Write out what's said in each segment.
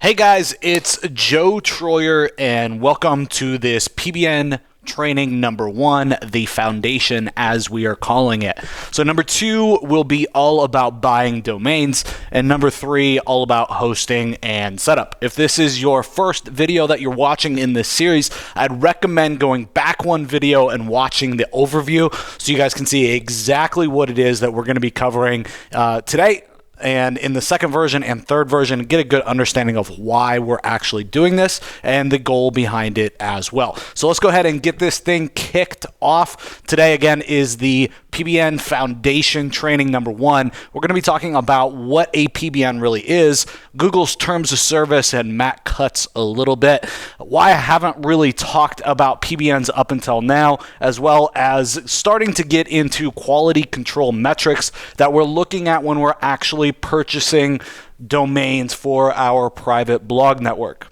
Hey guys, it's Joe Troyer and welcome to this PBN training number 1, the foundation as we are calling it. So number 2 will be all about buying domains, and number 3 all about hosting and setup. If this is your first video that you're watching in this series, I'd recommend going back one video and watching the overview so you guys can see exactly what it is that we're going to be covering today. And in the second version and third version, get a good understanding of why we're actually doing this and the goal behind it as well. So let's go ahead and get this thing kicked off. Today, again, is the PBN Foundation Training number 1. We're going to be talking about what a PBN really is, Google's terms of service, and Matt cuts a little bit, why I haven't really talked about PBNs up until now, as well as starting to get into quality control metrics that we're looking at when we're actually purchasing domains for our private blog network.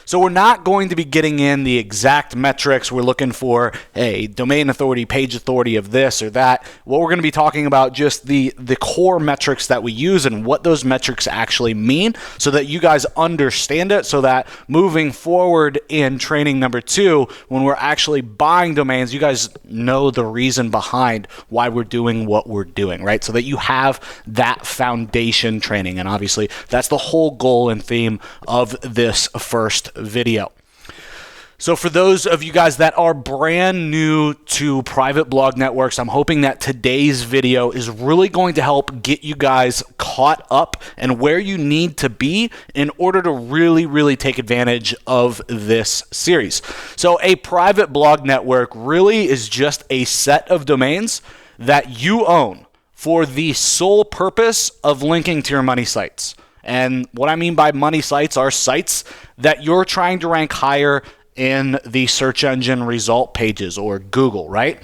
So we're not going to be getting in the exact metrics. We're looking for a domain authority, page authority of this or that. What we're going to be talking about just the core metrics that we use and what those metrics actually mean so that you guys understand it, so that moving forward in training number 2, when we're actually buying domains, you guys know the reason behind why we're doing what we're doing, right? So that you have that foundation training. And obviously that's the whole goal and theme of this first video. So for those of you guys that are brand new to private blog networks, I'm hoping that today's video is really going to help get you guys caught up and where you need to be in order to really take advantage of this series. So a private blog network really is just a set of domains that you own for the sole purpose of linking to your money sites. And what I mean by money sites are sites that you're trying to rank higher in the search engine result pages or Google, right?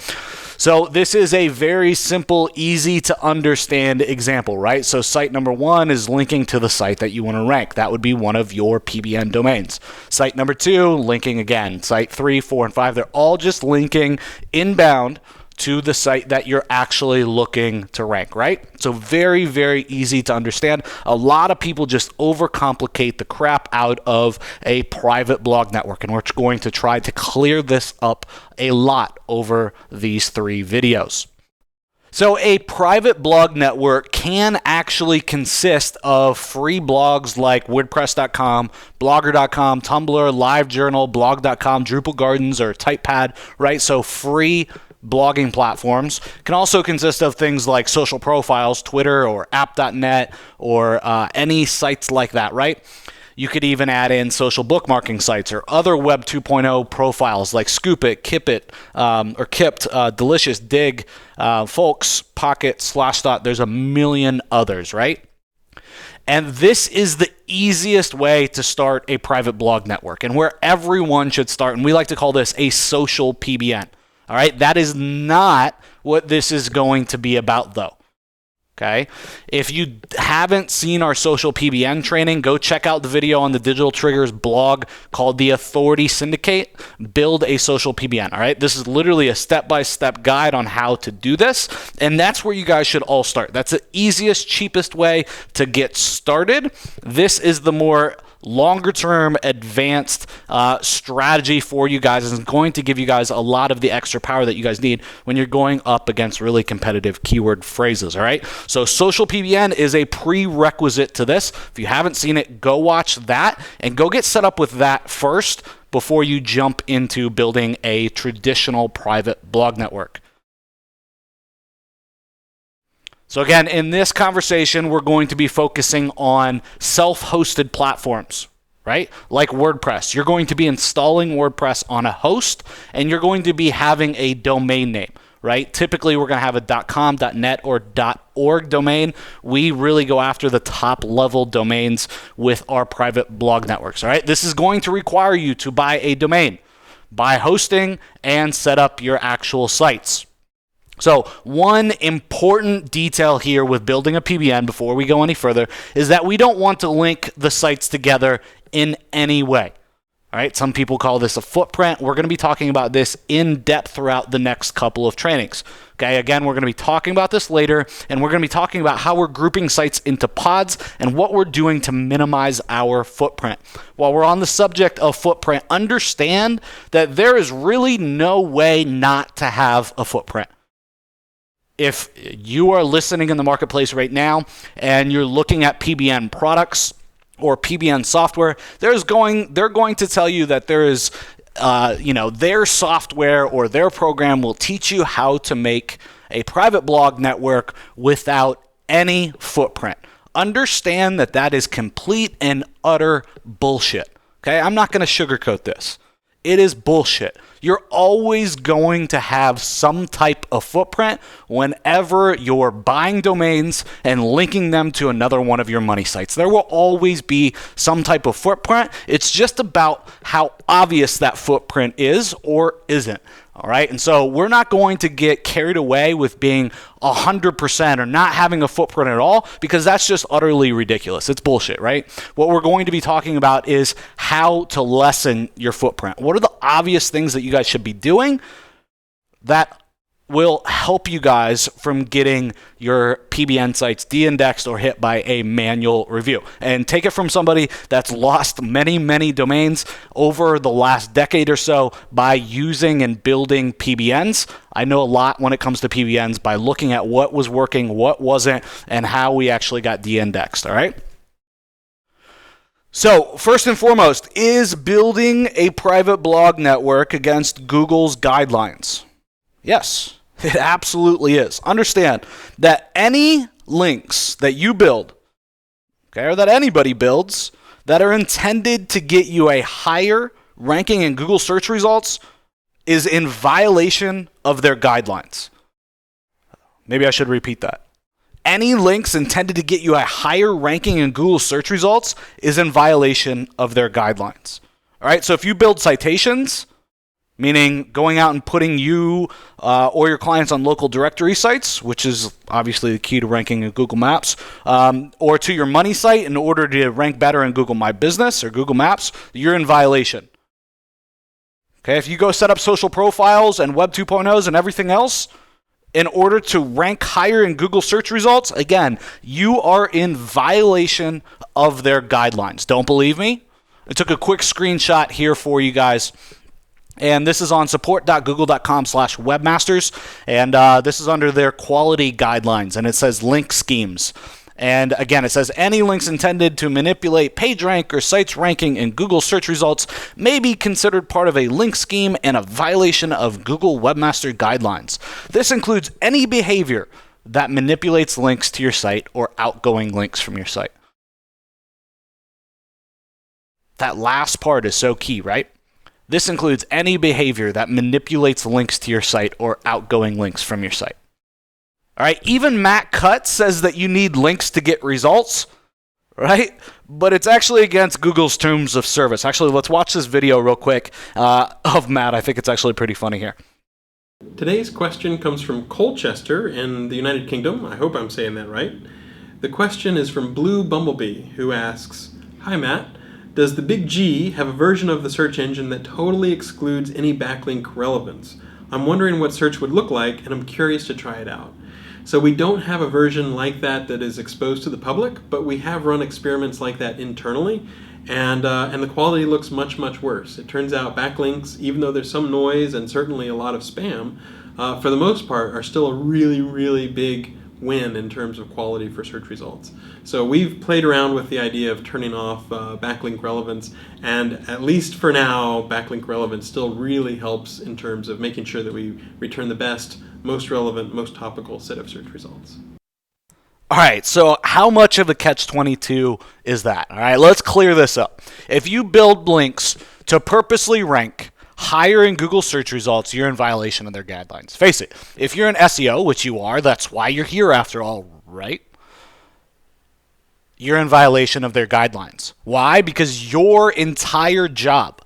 So this is a very simple, easy to understand example, right? So site number 1 is linking to the site that you want to rank. That would be one of your PBN domains. Site number 2, linking again. Site 3, 4, and 5, they're all just linking inbound to the site that you're actually looking to rank, right? So very easy to understand. A lot of people just overcomplicate the crap out of a private blog network, and we're going to try to clear this up a lot over these 3 videos. So a private blog network can actually consist of free blogs like WordPress.com, Blogger.com, Tumblr, LiveJournal, Blog.com, Drupal Gardens, or TypePad, right? So free blogging platforms can also consist of things like social profiles, Twitter or app.net or any sites like that, right? You could even add in social bookmarking sites or other Web 2.0 profiles like Scoop.it, Kip.it, or Kipt, Delicious, Dig, Folks, Pocket, Slashdot. There's a million others, right? And this is the easiest way to start a private blog network and where everyone should start. And we like to call this a social PBN. All right, that is not what this is going to be about, though. Okay, if you haven't seen our social PBN training, go check out the video on the Digital Triggers blog called The Authority Syndicate, Build a Social PBN. All right, this is literally a step-by-step guide on how to do this, and that's where you guys should all start. That's the easiest, cheapest way to get started. This is the more longer-term advanced strategy for you guys, is going to give you guys a lot of the extra power that you guys need when you're going up against really competitive keyword phrases, all right? So social PBN is a prerequisite to this. If you haven't seen it, go watch that and go get set up with that first before you jump into building a traditional private blog network. So again, in this conversation, we're going to be focusing on self-hosted platforms, right? Like WordPress. You're going to be installing WordPress on a host, and you're going to be having a domain name, right? Typically, we're going to have a .com, .net, or .org domain. We really go after the top-level domains with our private blog networks, all right? This is going to require you to buy a domain, buy hosting, and set up your actual sites. So one important detail here with building a PBN before we go any further is that we don't want to link the sites together in any way. All All right, some people call this a footprint. We're going to be talking about this in depth throughout the next couple of trainings. Okay, again, we're going to be talking about this later, and we're going to be talking about how we're grouping sites into pods and what we're doing to minimize our footprint. While we're on the subject of footprint, understand that there is really no way not to have a footprint. If you are listening in the marketplace right now and you're looking at PBN products or PBN software, they're going to tell you that there is, their software or their program will teach you how to make a private blog network without any footprint. Understand that that is complete and utter bullshit. Okay, I'm not going to sugarcoat this. It is bullshit. You're always going to have some type of footprint whenever you're buying domains and linking them to another one of your money sites. There will always be some type of footprint. It's just about how obvious that footprint is or isn't. All right, and so we're not going to get carried away with being 100% or not having a footprint at all, because that's just utterly ridiculous. It's bullshit, right? What we're going to be talking about is how to lessen your footprint. What are the obvious things that you guys should be doing that will help you guys from getting your PBN sites de-indexed or hit by a manual review? And take it from somebody that's lost many, many domains over the last decade or so by using and building PBNs. I know a lot when it comes to PBNs by looking at what was working, what wasn't, and how we actually got de-indexed, all right? So, first and foremost, is building a private blog network against Google's guidelines? Yes. It absolutely is. Understand that any links that you build, okay, or that anybody builds, that are intended to get you a higher ranking in Google search results is in violation of their guidelines. Maybe I should repeat that. Any links intended to get you a higher ranking in Google search results is in violation of their guidelines. All right, so if you build citations, meaning going out and putting you or your clients on local directory sites, which is obviously the key to ranking in Google Maps, or to your money site in order to rank better in Google My Business or Google Maps, you're in violation. Okay, if you go set up social profiles and Web 2.0s and everything else in order to rank higher in Google search results, again, you are in violation of their guidelines. Don't believe me? I took a quick screenshot here for you guys. And this is on support.google.com/webmasters. And this is under their quality guidelines. And it says link schemes. And again, it says any links intended to manipulate page rank or sites ranking in Google search results may be considered part of a link scheme and a violation of Google Webmaster guidelines. This includes any behavior that manipulates links to your site or outgoing links from your site. That last part is so key, right? This includes any behavior that manipulates links to your site or outgoing links from your site. All right, even Matt Cutts says that you need links to get results, right? But it's actually against Google's terms of service. Actually, let's watch this video real quick of Matt. I think it's actually pretty funny here. Today's question comes from Colchester in the United Kingdom. I hope I'm saying that right. The question is from Blue Bumblebee, who asks, "Hi Matt, does the Big G have a version of the search engine that totally excludes any backlink relevance? I'm wondering what search would look like, and I'm curious to try it out." So we don't have a version like that that is exposed to the public, but we have run experiments like that internally, and the quality looks much, much worse. It turns out backlinks, even though there's some noise and certainly a lot of spam, for the most part are still a really, really big win in terms of quality for search results. So we've played around with the idea of turning off backlink relevance, and at least for now, backlink relevance still really helps in terms of making sure that we return the best, most relevant, most topical set of search results. All right, so how much of a catch-22 is that? All right, let's clear this up. If you build links to purposely rank higher in Google search results, you're in violation of their guidelines. Face it, if you're an SEO, which you are, that's why you're here after all, right? You're in violation of their guidelines. Why? Because your entire job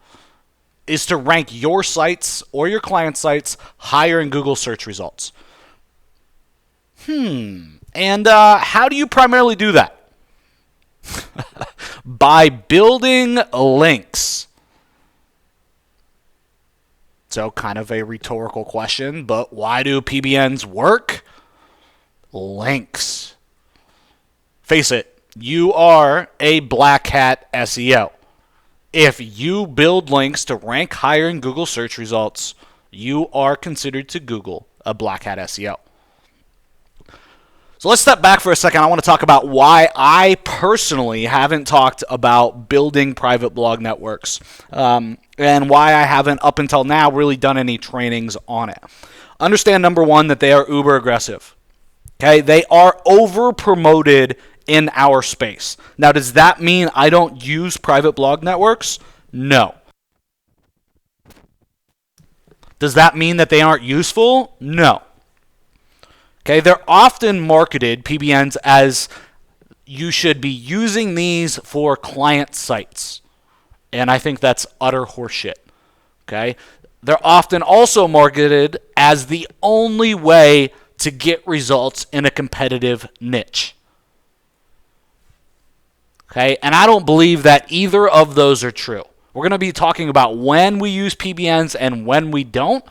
is to rank your sites or your client sites higher in Google search results. And how do you primarily do that? By building links So kind of a rhetorical question, but why do PBNs work? Links. Face it, you are a black hat SEO. If you build links to rank higher in Google search results, you are considered to Google a black hat SEO. So let's step back for a second. I want to talk about why I personally haven't talked about building private blog networks and why I haven't up until now really done any trainings on it. Understand, number one, that they are uber aggressive. Okay, they are over promoted in our space. Now, does that mean I don't use private blog networks? No. Does that mean that they aren't useful? No. Okay, they're often marketed, PBNs, as you should be using these for client sites. And I think that's utter horseshit. Okay? They're often also marketed as the only way to get results in a competitive niche. Okay? And I don't believe that either of those are true. We're going to be talking about when we use PBNs and when we don't.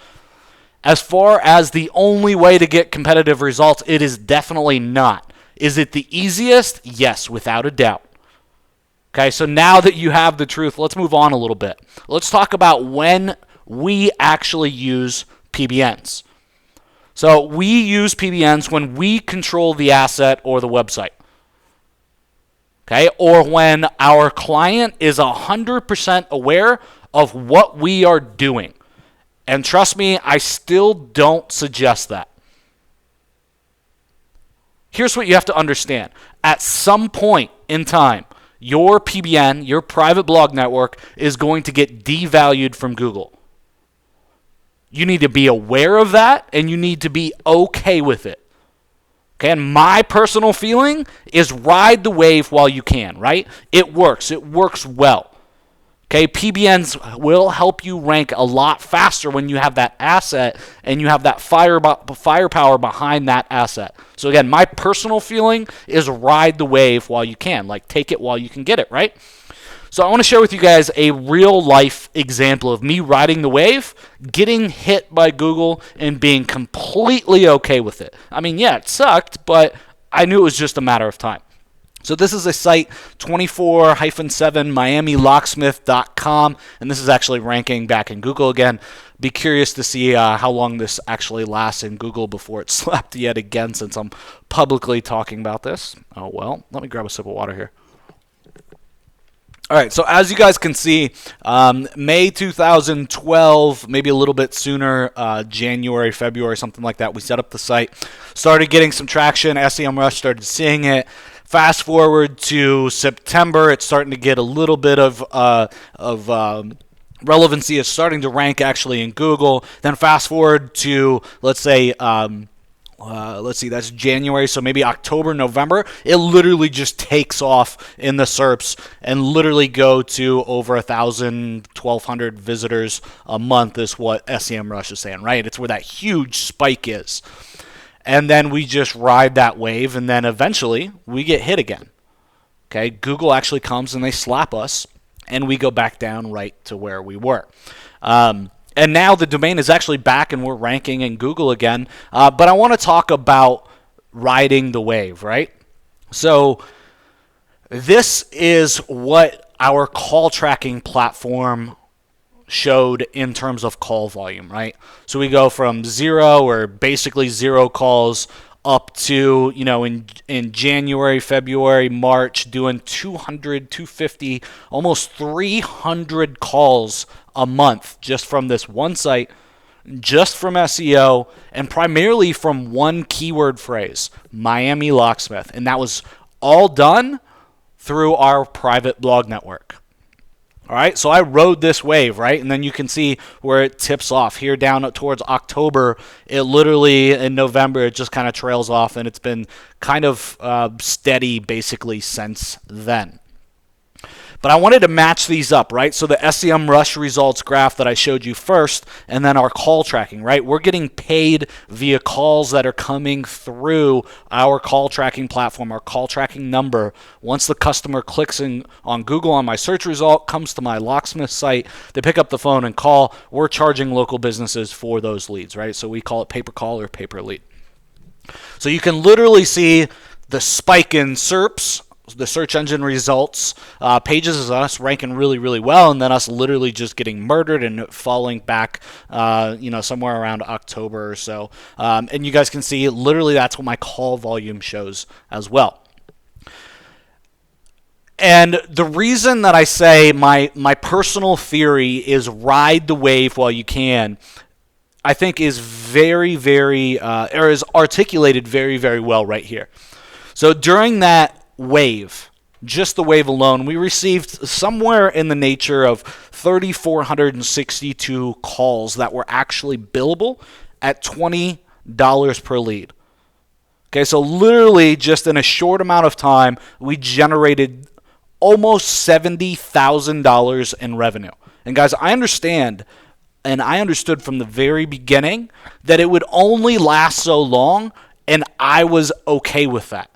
As far as the only way to get competitive results, it is definitely not. Is it the easiest? Yes, without a doubt. Okay, so now that you have the truth, let's move on a little bit. Let's talk about when we actually use PBNs. So we use PBNs when we control the asset or the website. Okay, or when our client is 100% aware of what we are doing. And trust me, I still don't suggest that. Here's what you have to understand. At some point in time, your PBN, your private blog network, is going to get devalued from Google. You need to be aware of that, and you need to be okay with it. Okay, and my personal feeling is ride the wave while you can, right? It works. It works well. Okay, PBNs will help you rank a lot faster when you have that asset and you have that firepower behind that asset. So again, my personal feeling is ride the wave while you can. Like, take it while you can get it, right? So I want to share with you guys a real life example of me riding the wave, getting hit by Google, and being completely okay with it. I mean, yeah, it sucked, but I knew it was just a matter of time. So this is a site, 24-7miamilocksmith.com, and this is actually ranking back in Google again. Be curious to see how long this actually lasts in Google before it's slapped yet again, since I'm publicly talking about this. Oh, well, let me grab a sip of water here. All right, so as you guys can see, May 2012, maybe a little bit sooner, January, February, something like that, we set up the site, started getting some traction, SEMrush started seeing it. Fast forward to September, it's starting to get a little bit of relevancy. It's starting to rank actually in Google. Then fast forward to, let's see, that's January, so maybe October, November. It literally just takes off in the SERPs and literally go to over 1,000, 1,200 visitors a month is what SEMrush is saying, right? It's where that huge spike is. And then we just ride that wave, and then eventually we get hit again. Okay, Google actually comes and they slap us, and we go back down right to where we were. And now the domain is actually back, and we're ranking in Google again. But I want to talk about riding the wave, right? So this is what our call tracking platform showed in terms of call volume, right? So we go from zero, or basically zero calls, up to, in January, February, March, doing 200, 250, almost 300 calls a month just from this one site, just from SEO, and primarily from one keyword phrase, Miami Locksmith. And that was all done through our private blog network. All right, so I rode this wave, right? And then you can see where it tips off. Here down towards October, it literally, in November, it just kind of trails off, and it's been kind of steady basically since then. But I wanted to match these up, right? So the SEM Rush results graph that I showed you first, and then our call tracking, right? We're getting paid via calls that are coming through our call tracking platform, our call tracking number. Once the customer clicks on Google on my search result, comes to my locksmith site, they pick up the phone and call. We're charging local businesses for those leads, right? So we call it pay-per-call or pay-per-lead. So you can literally see the spike in SERPs, the search engine results, pages is us ranking really, really well, and then us literally just getting murdered and falling back, somewhere around October or so. And you guys can see literally that's what my call volume shows as well. And the reason that I say my personal theory is ride the wave while you can, I think is very, very, or is articulated very, very well right here. So during that wave, just the wave alone, we received somewhere in the nature of 3,462 calls that were actually billable at $20 per lead. Okay, so literally just in a short amount of time, we generated almost $70,000 in revenue. And guys, I understand, and I understood from the very beginning that it would only last so long, and I was okay with that.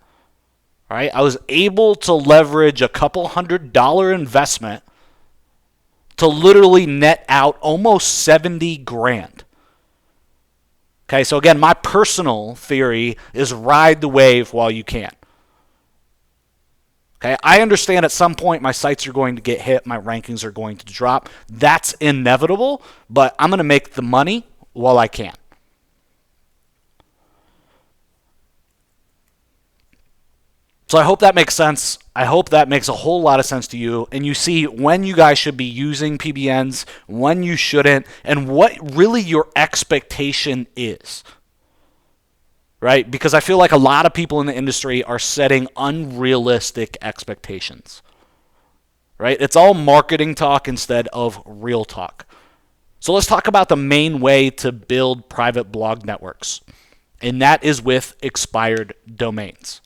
All right, I was able to leverage a couple $100 investment to literally net out almost 70 grand. Okay, so again, my personal theory is ride the wave while you can. Okay, I understand at some point my sites are going to get hit, my rankings are going to drop. That's inevitable, but I'm going to make the money while I can. So I hope that makes sense. I hope that makes a whole lot of sense to you. And you see when you guys should be using PBNs, when you shouldn't, and what really your expectation is. Right? Because I feel like a lot of people in the industry are setting unrealistic expectations. Right? It's all marketing talk instead of real talk. So let's talk about the main way to build private blog networks. And that is with expired domains.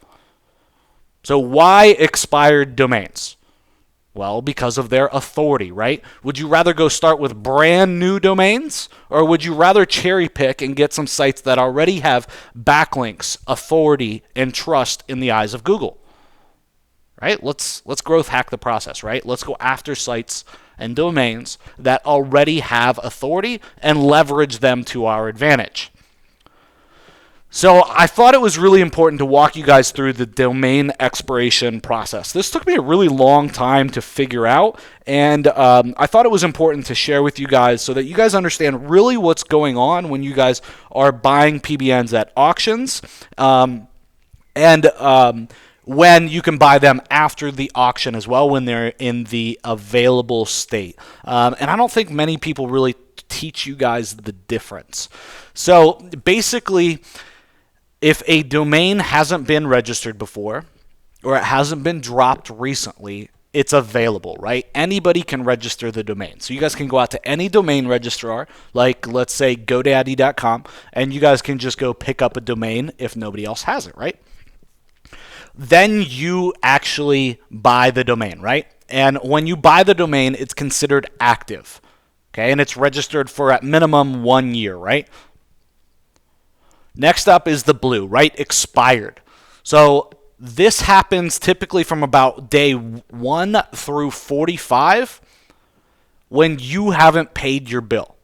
So why expired domains? Well, because of their authority, right? Would you rather go start with brand new domains, or would you rather cherry pick and get some sites that already have backlinks, authority, and trust in the eyes of Google? Right? Let's growth hack the process, right? Let's go after sites and domains that already have authority and leverage them to our advantage. So I thought it was really important to walk you guys through the domain expiration process. This took me a really long time to figure out, and I thought it was important to share with you guys so that you guys understand really what's going on when you guys are buying PBNs at auctions, and when you can buy them after the auction as well when they're in the available state. And I don't think many people really teach you guys the difference. So basically, if a domain hasn't been registered before or it hasn't been dropped recently, it's available, right? Anybody can register the domain. So you guys can go out to any domain registrar, like let's say GoDaddy.com, and you guys can just go pick up a domain if nobody else has it, right? Then you actually buy the domain, right? And when you buy the domain, it's considered active, okay? And it's registered for at minimum 1 year, right? Next up is the blue, right? Expired. So this happens typically from about day 1 through 45 when you haven't paid your bill.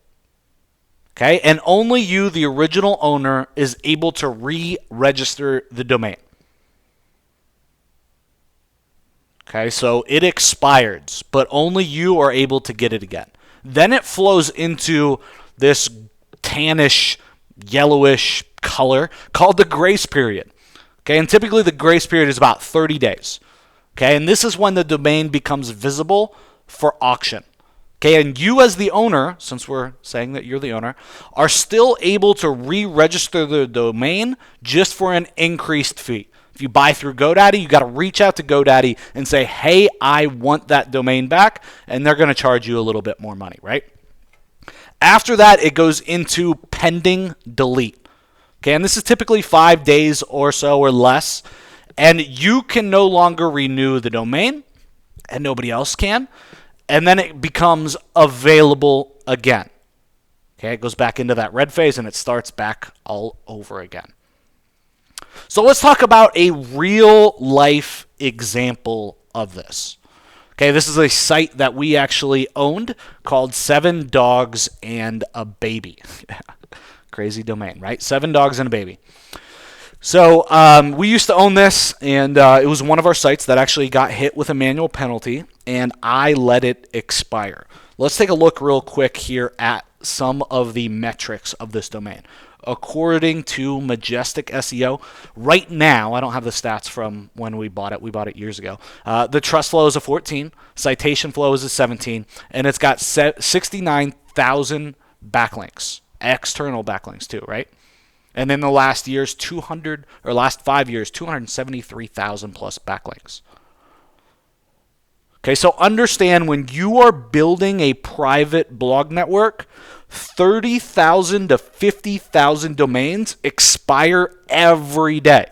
Okay? And only you, the original owner, is able to re-register the domain. Okay, so it expires, but only you are able to get it again. Then it flows into this tannish, yellowish color called the grace period. Okay, and typically the grace period is about 30 days. Okay, and this is when the domain becomes visible for auction. Okay, and you as the owner, since we're saying that you're the owner, are still able to re-register the domain just for an increased fee. If you buy through GoDaddy, you got to reach out to GoDaddy and say, hey, I want that domain back, and they're going to charge you a little bit more money, right? After that, it goes into pending delete. Okay, and this is typically 5 days or so or less, and you can no longer renew the domain, and nobody else can, and then it becomes available again. Okay, it goes back into that red phase and it starts back all over again. So let's talk about a real life example of this. Okay, this is a site that we actually owned called 7 Dogs and a Baby. Crazy domain, right? 7 Dogs and a Baby. So we used to own this, and it was one of our sites that actually got hit with a manual penalty, and I let it expire. Let's take a look real quick here at some of the metrics of this domain. According to Majestic SEO, right now, I don't have the stats from when we bought it years ago. The trust flow is a 14, citation flow is a 17, and it's got 69,000 backlinks, external backlinks too, right? And in the last 5 years, 273,000 plus backlinks. Okay, so understand when you are building a private blog network, 30,000 to 50,000 domains expire every day.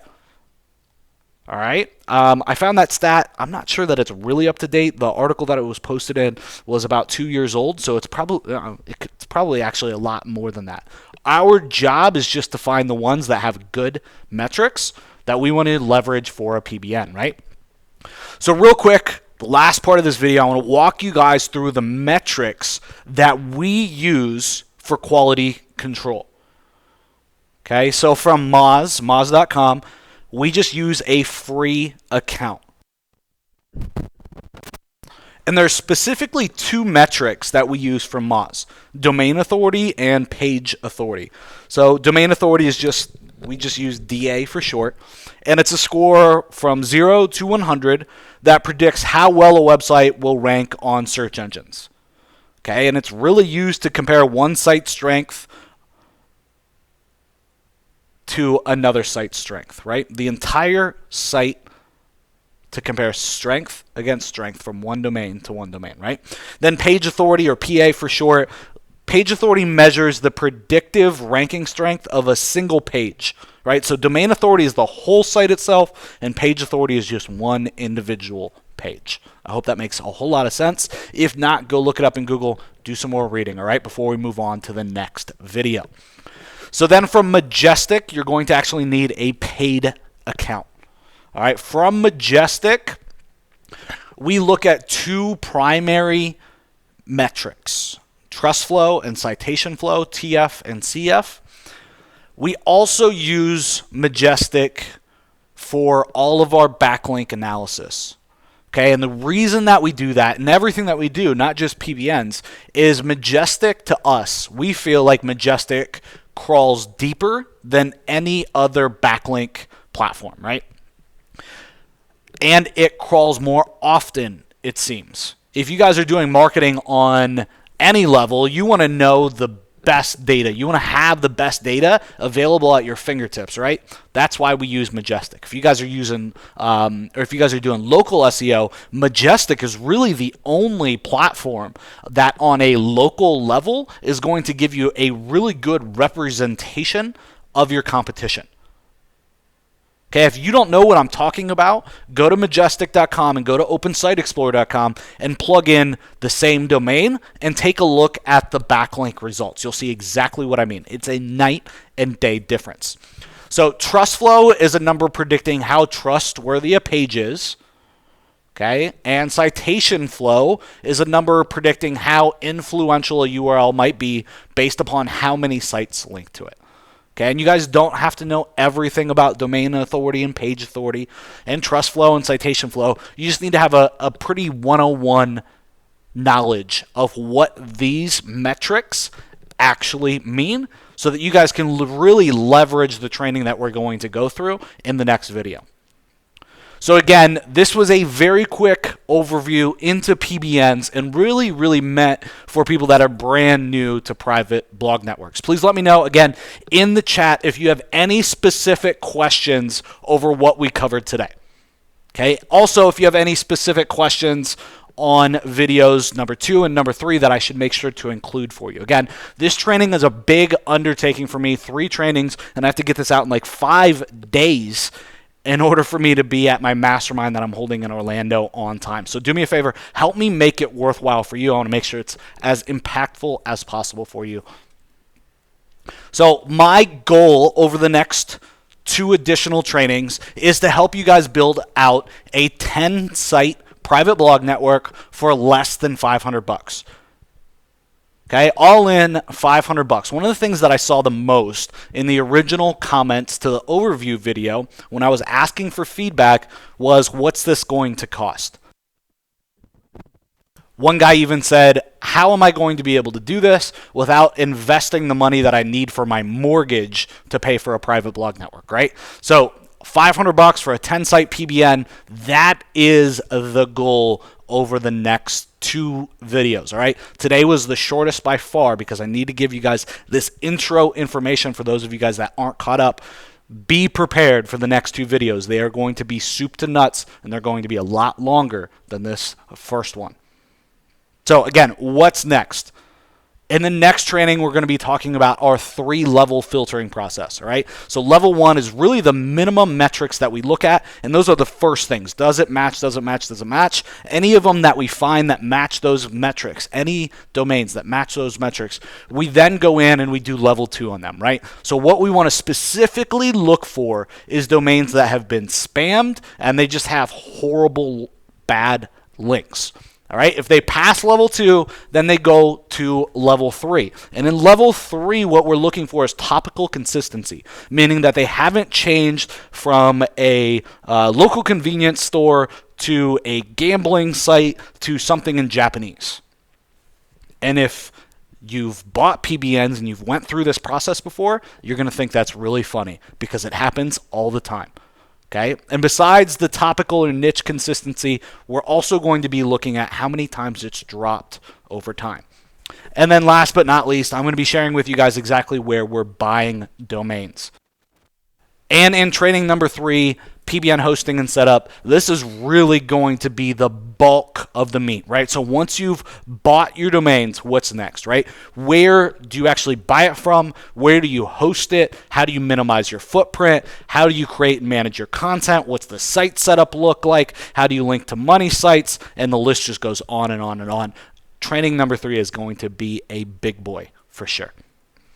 All right. I found that stat. I'm not sure that it's really up to date. The article that it was posted in was about 2 years old, so it's probably actually a lot more than that. Our job is just to find the ones that have good metrics that we want to leverage for a PBN, right? So real quick, the last part of this video, I want to walk you guys through the metrics that we use for quality control. Okay, so from Moz.com, we just use a free account. And there's specifically 2 metrics that we use from Moz: domain authority and page authority. So domain authority is we just use DA for short, and it's a score from 0 to 100 that predicts how well a website will rank on search engines. Okay, and it's really used to compare one site's strength to another site's strength, right? The entire site to compare strength against strength from one domain to one domain, right? Then page authority, or PA for short. Page authority measures the predictive ranking strength of a single page, right? So domain authority is the whole site itself, and page authority is just one individual page. I hope that makes a whole lot of sense. If not, go look it up in Google, do some more reading, all right, before we move on to the next video. So then from Majestic, you're going to actually need a paid account. All right, from Majestic, we look at 2 primary metrics: trust flow and citation flow, TF and CF. We also use Majestic for all of our backlink analysis. Okay, and the reason that we do that, and everything that we do, not just PBNs, is Majestic to us. We feel like Majestic crawls deeper than any other backlink platform, right? And it crawls more often, it seems. If you guys are doing marketing on any level, you want to know the best data. You want to have the best data available at your fingertips, right? That's why we use Majestic. If you guys are using, or if you guys are doing local SEO, Majestic is really the only platform that on a local level is going to give you a really good representation of your competition. Okay, if you don't know what I'm talking about, go to majestic.com and go to opensiteexplorer.com and plug in the same domain and take a look at the backlink results. You'll see exactly what I mean. It's a night and day difference. So trust flow is a number predicting how trustworthy a page is. Okay, and citation flow is a number predicting how influential a URL might be based upon how many sites link to it. Okay, and you guys don't have to know everything about domain authority and page authority and trust flow and citation flow. You just need to have a pretty 101 knowledge of what these metrics actually mean so that you guys can really leverage the training that we're going to go through in the next video. So again, this was a very quick overview into PBNs and really meant for people that are brand new to private blog networks. Please let me know, again, in the chat if you have any specific questions over what we covered today. Okay. Also, if you have any specific questions on videos number 2 and number 3 that I should make sure to include for you. Again, this training is a big undertaking for me, 3 trainings, and I have to get this out in like 5 days. in order for me to be at my mastermind that I'm holding in Orlando on time. So do me a favor, help me make it worthwhile for you. I want to make sure it's as impactful as possible for you. So my goal over the next 2 additional trainings is to help you guys build out a 10-site private blog network for less than $500. Okay, all in $500. One of the things that I saw the most in the original comments to the overview video when I was asking for feedback was, what's this going to cost? One guy even said, how am I going to be able to do this without investing the money that I need for my mortgage to pay for a private blog network, right? So $500 for a 10-site PBN, that is the goal over the next 2 videos, all right? Today was the shortest by far because I need to give you guys this intro information for those of you guys that aren't caught up. Be prepared for the next 2 videos. They are going to be soup to nuts, and they're going to be a lot longer than this first one. So again, what's next? In the next training, we're going to be talking about our 3-level filtering process, all right? So level 1 is really the minimum metrics that we look at, and those are the first things. Does it match, does it match, does it match? Any of them that we find that match those metrics, any domains that match those metrics, we then go in and we do level 2 on them, right? So what we want to specifically look for is domains that have been spammed and they just have horrible, bad links. All right, if they pass level 2, then they go to level 3. And in level 3, what we're looking for is topical consistency, meaning that they haven't changed from a local convenience store to a gambling site to something in Japanese. And if you've bought PBNs and you've went through this process before, you're going to think that's really funny because it happens all the time. Okay? And besides the topical or niche consistency, we're also going to be looking at how many times it's dropped over time. And then last but not least, I'm going to be sharing with you guys exactly where we're buying domains. And in training number 3, PBN hosting and setup, this is really going to be the bulk of the meat, right? So once you've bought your domains, what's next, right? Where do you actually buy it from? Where do you host it? How do you minimize your footprint? How do you create and manage your content? What's the site setup look like? How do you link to money sites? And the list just goes on and on and on. Training number 3 is going to be a big boy for sure.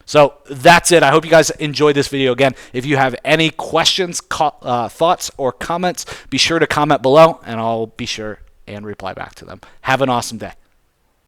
So that's it. I hope you guys enjoyed this video. Again, if you have any questions, thoughts, or comments, be sure to comment below, and I'll be sure and reply back to them. Have an awesome day.